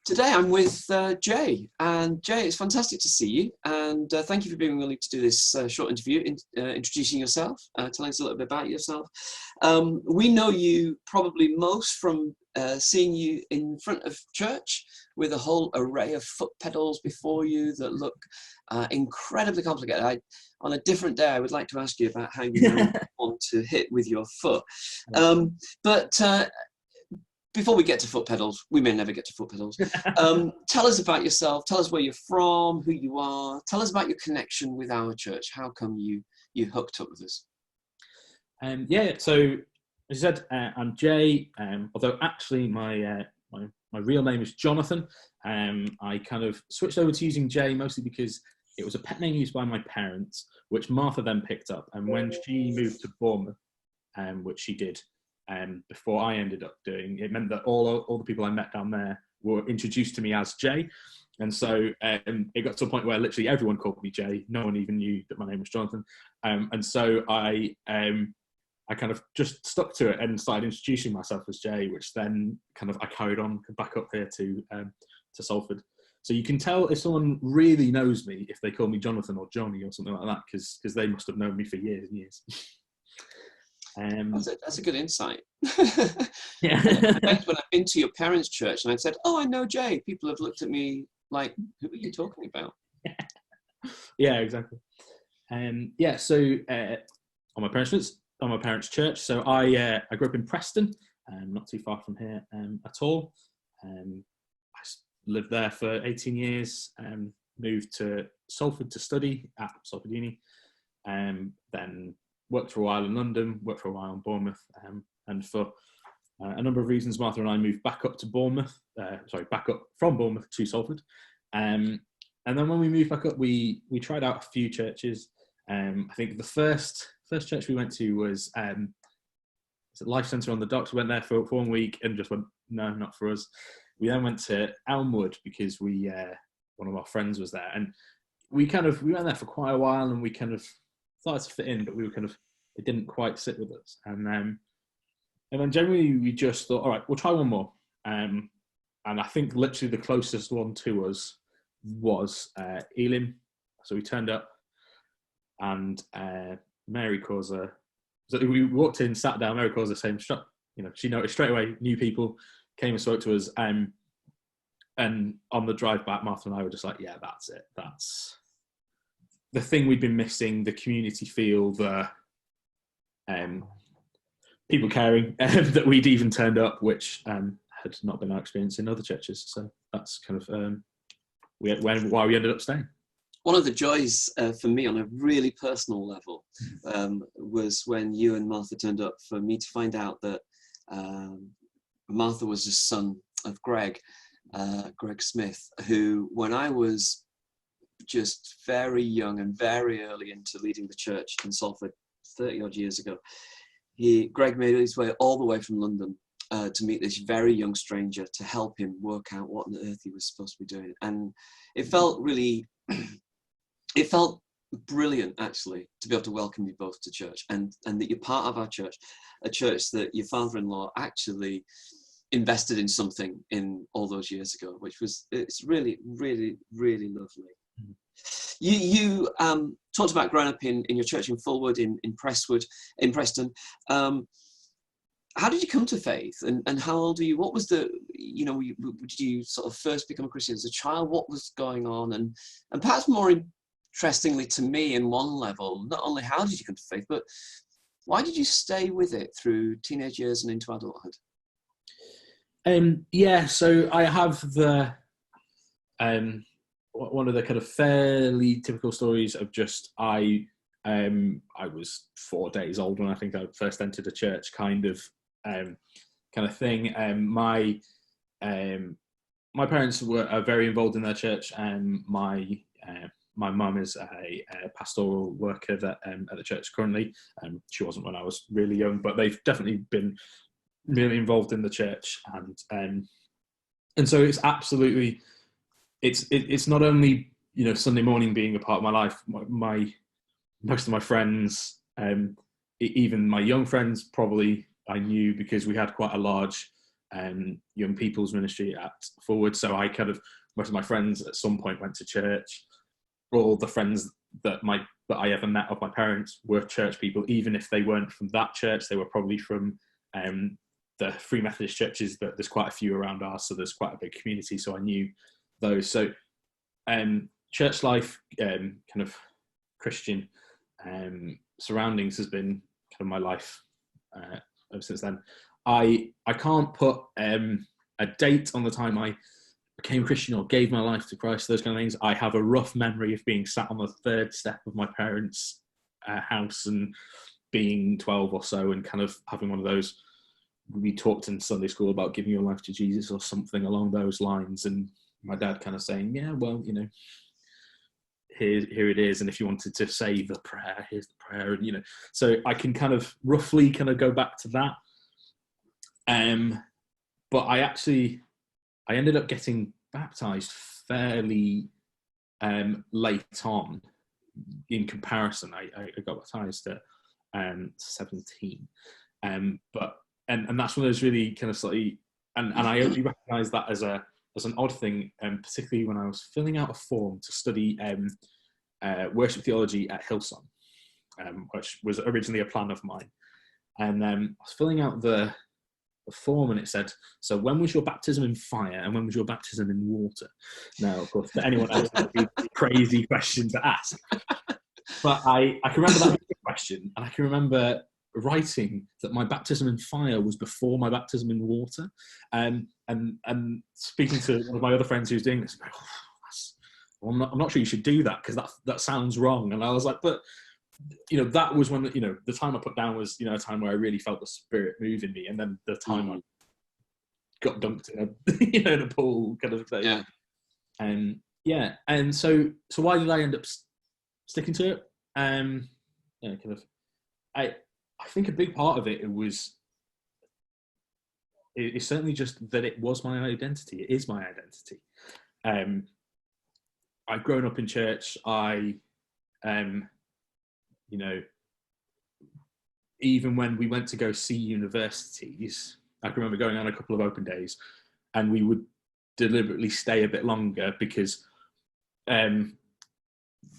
Today I'm with Jay, and Jay, it's fantastic to see you, and thank you for being willing to do this short interview, introducing yourself, telling us a little bit about yourself. We know you probably most from seeing you in front of church with a whole array of foot pedals before you that look incredibly complicated. On a different day, I would like to ask you about how you know want to hit with your foot. But before we get to foot pedals, we may never get to foot pedals. Tell us about yourself. Tell us where you're from, who you are. Tell us about your connection with our church. How come you hooked up with us? So as you said, I'm Jay. Although actually my real name is Jonathan. I kind of switched over to using Jay mostly because it was a pet name used by my parents, which Martha then picked up. And when she moved to Bournemouth, which she did, before I ended up doing, it meant that all the people I met down there were introduced to me as Jay. And so it got to a point where literally everyone called me Jay. No one even knew that my name was Jonathan. And so I kind of just stuck to it and started introducing myself as Jay, which then kind of I carried on back up here to Salford. So you can tell if someone really knows me if they call me Jonathan or Johnny or something like that, because they must have known me for years and years. That's a good insight. Yeah. When I've been to your parents' church and I've said, "Oh, I know Jay," people have looked at me like, "Who are you talking about?" Yeah, exactly. So on my parents' church. So I grew up in Preston, not too far from here at all. I lived there for 18 years. Moved to Salford to study at Salford Uni. Then worked for a while in London, worked for a while in Bournemouth, and for a number of reasons, Martha and I moved back up from Bournemouth to Salford. And then when we moved back up, we tried out a few churches. I think the first church we went to was Life Centre on the Docks. We went there for 1 week and just went, no, not for us. We then went to Elmwood because one of our friends was there, and we went there for quite a while, and we kind of started to fit in, but it didn't quite sit with us. And then generally we just thought, all right, we'll try one more. And I think literally the closest one to us was Elim. So we turned up, and Mary Causer. So we walked in, sat down. Mary Causer saying, she noticed straight away, new people came and spoke to us. And on the drive back, Martha and I were just like, yeah, that's it. That's the thing we'd been missing, the community feel, the people caring that we'd even turned up, which had not been our experience in other churches. So that's kind of why we ended up staying. One of the joys for me on a really personal level was when you and Martha turned up, for me to find out that Martha was the son of Greg Smith, who, when I was just very young and very early into leading the church in Salford 30 odd years ago, Greg made his way all the way from London to meet this very young stranger to help him work out what on earth he was supposed to be doing. And it felt brilliant, actually, to be able to welcome you both to church, and that you're part of our church, a church that your father-in-law actually invested in something in all those years ago, it's really, really, really lovely. Mm-hmm. You talked about growing up in your church in Fulwood, in Preston. How did you come to faith, and how old are you? What was did you sort of first become a Christian as a child? What was going on? And perhaps more interestingly to me, in one level, not only how did you come to faith, but why did you stay with it through teenage years and into adulthood? So I have one of the kind of fairly typical stories of just I was 4 days old when I think I first entered a church kind of thing. My parents are very involved in their church, and my mum is a pastoral worker at the church currently. She wasn't when I was really young, but they've definitely been really involved in the church, and so it's absolutely it's not only Sunday morning being a part of my life. Most of my friends, even my young friends, probably I knew because we had quite a large young people's ministry at Forward. So I kind of, most of my friends at some point went to church. All the friends that I ever met of my parents were church people, even if they weren't from that church. They were probably from the Free Methodist churches, but there's quite a few around ours, so there's quite a big community. So I knew those. So church life, kind of Christian surroundings has been kind of my life ever since then. I can't put a date on the time I became Christian or gave my life to Christ, those kind of things. I have a rough memory of being sat on the third step of my parents' house and being 12 or so, and kind of having one of those, we talked in Sunday school about giving your life to Jesus or something along those lines, and my dad kind of saying, yeah, well, you know, here it is, and if you wanted to say the prayer, here's the prayer, and, you know, so I can kind of roughly kind of go back to that. But I ended up getting baptized fairly late on in comparison. I got baptized at 17, but that's one of those really kind of slightly, and I only recognised that as an odd thing, particularly when I was filling out a form to study worship theology at Hillsong, which was originally a plan of mine, and I was filling out the form, and it said, so when was your baptism in fire and when was your baptism in water? Now, of course, for anyone else, that would be a crazy question to ask. But I can remember that question, and I can remember writing that my baptism in fire was before my baptism in water. And speaking to one of my other friends who's doing this, I'm not sure you should do that, because that sounds wrong. And I was like, but you know, that was when, you know, the time I put down was, you know, a time where I really felt the Spirit move in me, and then the time I got dunked in a, you know, in a pool kind of thing. And so why did I end up sticking to it? I think a big part of it it's certainly just that it was my identity. It is my identity. I've grown up in church. You know, even when we went to go see universities, I can remember going on a couple of open days, and we would deliberately stay a bit longer because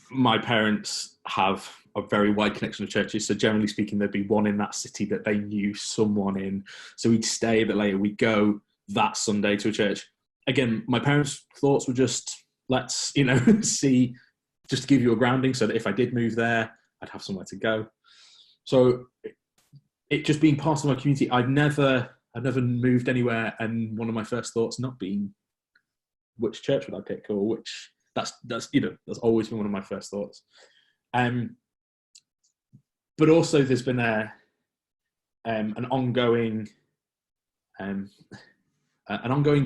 my parents have a very wide connection of churches. So generally speaking, there'd be one in that city that they knew someone in. So we'd stay a bit later. We'd go that Sunday to a church. Again, my parents' thoughts were just, let's, you know, see, just to give you a grounding so that if I did move there, I'd have somewhere to go. So it just being part of my community, I've never moved anywhere, and one of my first thoughts not being which church would I pick, or which, that's you know, that's always been one of my first thoughts. But also there's been an ongoing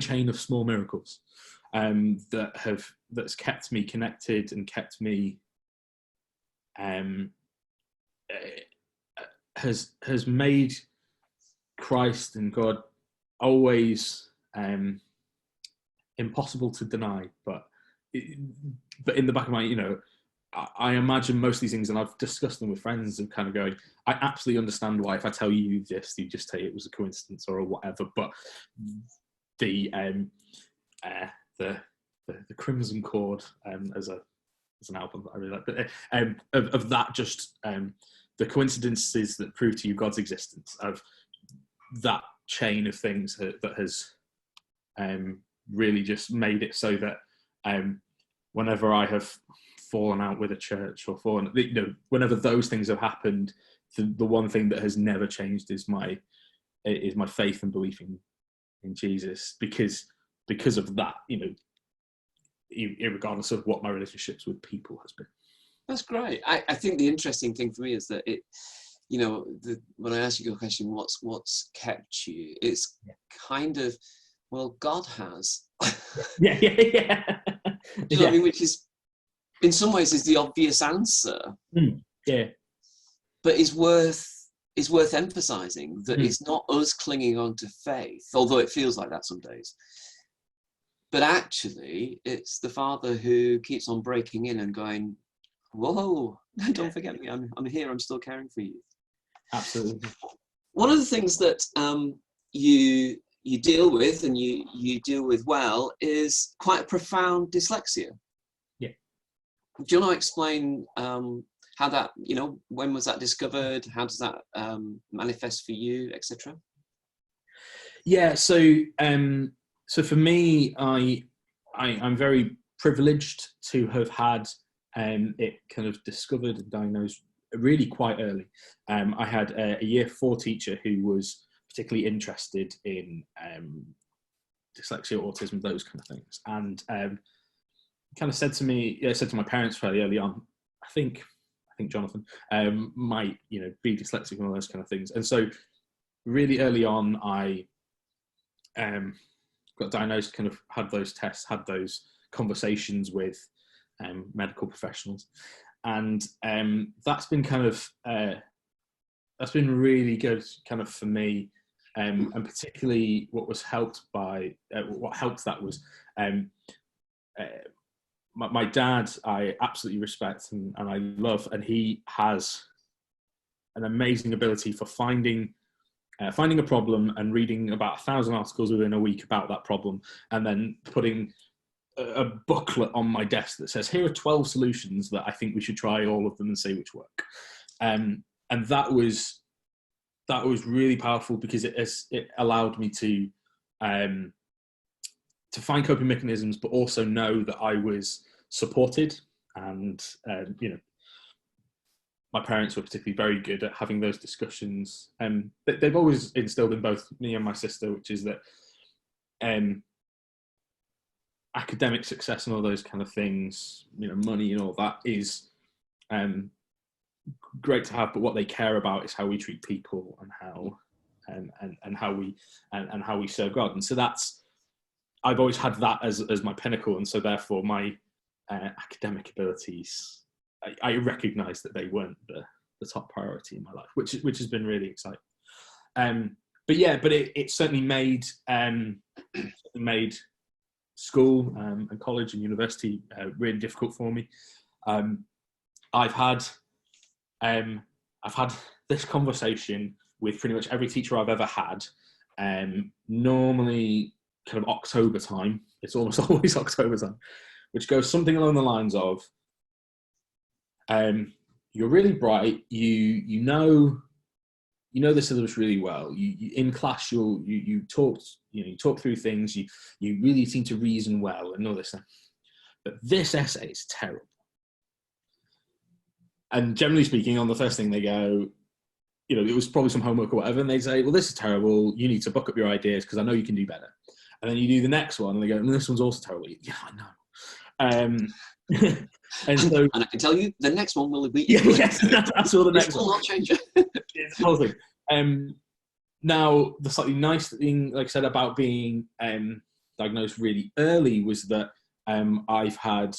chain of small miracles that's kept me connected and kept me has made Christ and God always impossible to deny, but in the back of my, you know, I imagine most of these things, and I've discussed them with friends, and kind of going, I absolutely understand why if I tell you this, you just say it was a coincidence or whatever. But the Crimson Chord as an album that I really like, but of that, just the coincidences that prove to you God's existence, of that chain of things that has really just made it so that whenever I have fallen out with a church or fallen, you know, whenever those things have happened, the one thing that has never changed is my faith and belief in Jesus, because of that, you know, regardless of what my relationships with people has been. That's great. I think the interesting thing for me is that it, you know, when I ask you your question, what's kept you, it's kind of, well, God has. Yeah. Do you know what I mean? Which is, in some ways, is the obvious answer. Yeah. But is worth emphasising that it's not us clinging on to faith, although it feels like that some days. But actually, it's the Father who keeps on breaking in and going, whoa, don't forget me, I'm here, I'm still caring for you. Absolutely. One of the things that you you deal with, and you deal with well, is quite a profound dyslexia. Yeah. Do you want to explain how that, when was that discovered? How does that manifest for you, etc.? Yeah. So for me, I'm very privileged to have had it kind of discovered and diagnosed really quite early. I had a year 4 teacher who was particularly interested in dyslexia, autism, those kind of things, and kind of said to my parents fairly early on, I think Jonathan might be dyslexic and all those kind of things. And so really early on, I got diagnosed, kind of had those tests, had those conversations with medical professionals, and that's been kind of that's been really good kind of for me, and particularly what helped that was my dad. I absolutely respect and I love, and he has an amazing ability for finding a problem and reading about 1,000 articles within a week about that problem, and then putting a booklet on my desk that says, here are 12 solutions that I think we should try all of them and see which work. And that was really powerful, because it allowed me to find coping mechanisms, but also know that I was supported. And my parents were particularly very good at having those discussions. They've always instilled in both me and my sister, which is that academic success and all those kind of things, money and all that is great to have, but what they care about is how we treat people and how and how we serve God. And so I've always had that as my pinnacle, and so therefore my academic abilities, I recognise that they weren't the top priority in my life, which has been really exciting. But it certainly made school and college and university really difficult for me. I've had this conversation with pretty much every teacher I've ever had. Normally, kind of October time. It's almost always October time, which goes something along the lines of, "You're really bright. You know the syllabus really well. You in class you talk through things. You really seem to reason well and all this stuff. But this essay is terrible." And generally speaking, on the first thing they go, it was probably some homework or whatever, and they say, "Well, this is terrible. You need to buck up your ideas because I know you can do better." And then you do the next one, and they go, "And this one's also terrible." Yeah, I know. And so, and I can tell you, the next one will be. Yes, that's all the next one. Will not change it. It's the whole thing. Now, the slightly nice thing, like I said, about being diagnosed really early was that I've had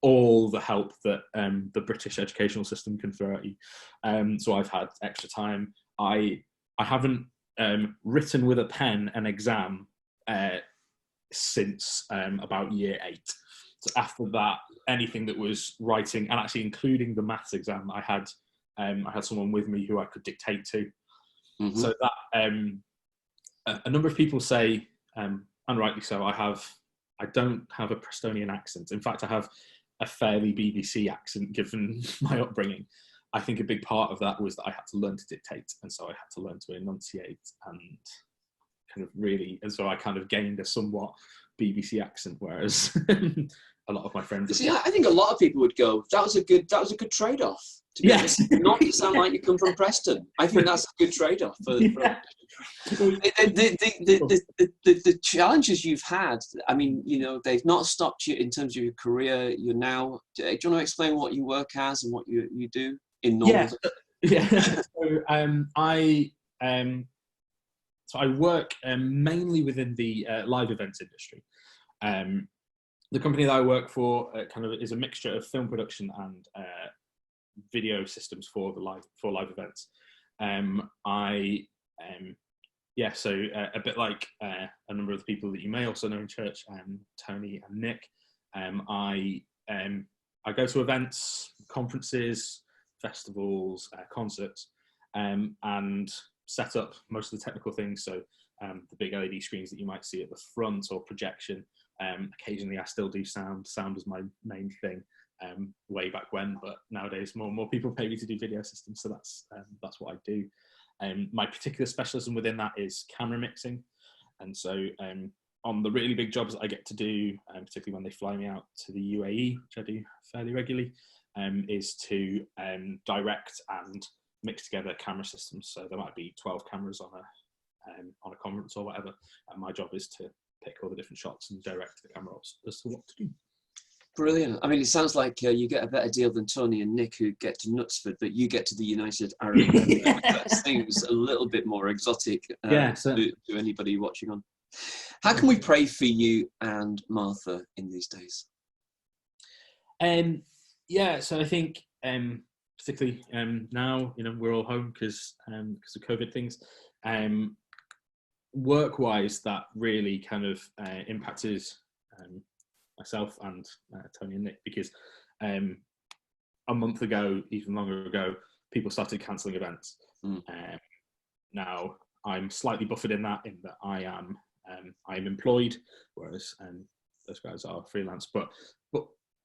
all the help that the British educational system can throw at you. So I've had extra time. I haven't written with a pen an exam since about year 8. So after that, anything that was writing, and actually including the maths exam, I had someone with me who I could dictate to. Mm-hmm. So that a number of people say, and rightly so, I don't have a Prestonian accent. In fact, I have a fairly BBC accent given my upbringing. I think a big part of that was that I had to learn to dictate, and so I had to learn to enunciate and kind of really, and so I kind of gained a somewhat BBC accent, whereas a lot of my friends. See, I think a lot of people would go, that was a good trade-off. Yes, not to sound like you come from Preston. I think that's a good trade-off. The challenges you've had, I mean, they've not stopped you in terms of your career. You're now. Do you want to explain what you work as and what you do in normal? Yeah. So I work mainly within the live events industry. The company that I work for kind of is a mixture of film production and video systems for live events. So a bit like a number of the people that you may also know in church, Tony and Nick. I go to events, conferences, festivals, concerts, and set up most of the technical things. So the big LED screens that you might see at the front, or projection. Occasionally I still do sound. Sound was my main thing way back when, but nowadays more and more people pay me to do video systems, so that's what I do. My particular specialism within that is camera mixing, and so on the really big jobs that I get to do, particularly when they fly me out to the UAE, which I do fairly regularly, is to direct and mix together camera systems. So there might be 12 cameras on a conference or whatever, and my job is to pick all the different shots and direct the camera ops as to what to do. Brilliant. I mean, it sounds like you get a better deal than Tony and Nick, who get to Knutsford, but you get to the United Arab Emirates. That seems a little bit more exotic to anybody watching on. How can we pray for you and Martha in these days? So I think particularly now, we're all home because of COVID things. Work-wise, that really kind of impacted myself and Tony and Nick, because a month ago, even longer ago, people started cancelling events. Now I'm slightly buffered in that I am employed, whereas those guys are freelance. But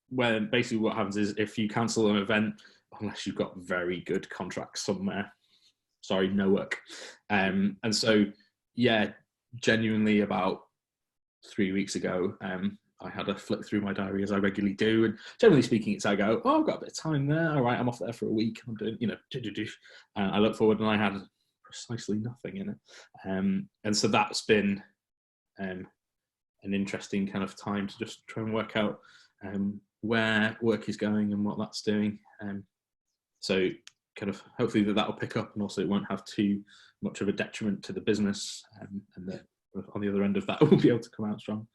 when basically what happens is, if you cancel an event, unless you've got very good contracts somewhere, sorry, no work. And so, yeah, genuinely about 3 weeks ago, I had a flick through my diary, as I regularly do, and generally speaking, it's I go, I've got a bit of time there. All right, I'm off there for a week. I'm doing, I look forward, and I had precisely nothing in it. And so that's been an interesting kind of time to just try and work out where work is going and what that's doing. So kind of hopefully that will pick up, and also it won't have too much of a detriment to the business, and that on the other end of that we'll be able to come out strong.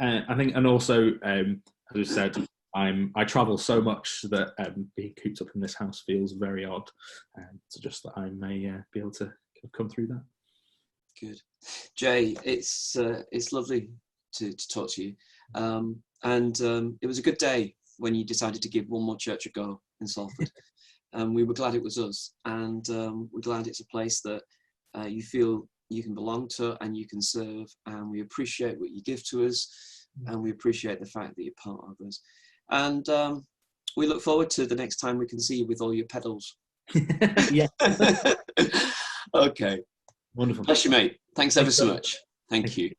I think, and also, as I said, I travel so much that being cooped up in this house feels very odd. So just that I may be able to come through that. Good, Jay. It's lovely to talk to you, and it was a good day when you decided to give one more church a go in Salford. We were glad it was us, and we're glad it's a place that you feel you can belong to and you can serve, and we appreciate what you give to us, and we appreciate the fact that you're part of us, and we look forward to the next time we can see you with all your pedals. Yeah. Okay. Wonderful. Bless you, mate. Thanks ever so much. Thank you.